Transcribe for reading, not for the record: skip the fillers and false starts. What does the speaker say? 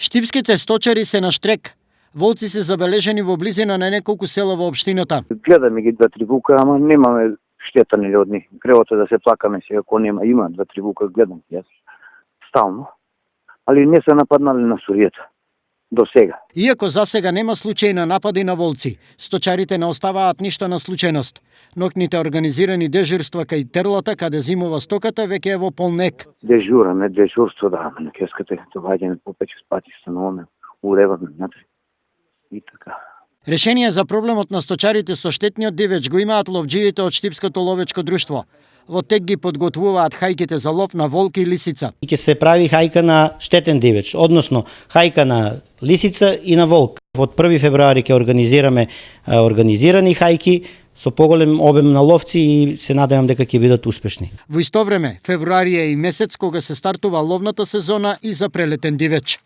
Штипските сточари се на штрек. Волци се забележени во близина на неколку села во општината. Гледаме ги 2-3 вука, ама немаме штета нели од нив. Кревото да се плакаме се ако нема, има 2-3 вука, гледам јас стално. Али не се нападнале на суријата до сега. Иако за сега нема случаи на напади на волци, сточарите не оставаат ништо на случајност. Ноќните организирани дежурства кај терлата каде зимува стоката веќе е во полнек. Дежураме, дежурство да, на кеската, доаѓаме по 5 пати стануваме, уреваме внатре. И така. Решение за проблемот на сточарите со штетниот дивеч го имаат ловџиите од Штипското ловечко друштво. Во тек ги подготвуваат хајките за лов на волк и лисица. И ќе се прави хајка на штетен дивеч, односно хајка на лисица и на волк. Од 1 февруари ќе организираме организирани хајки со поголем обем на ловци и се надевам дека ќе бидат успешни. Во исто време, февруари е и месец кога се стартува ловната сезона и за прелетен дивеч.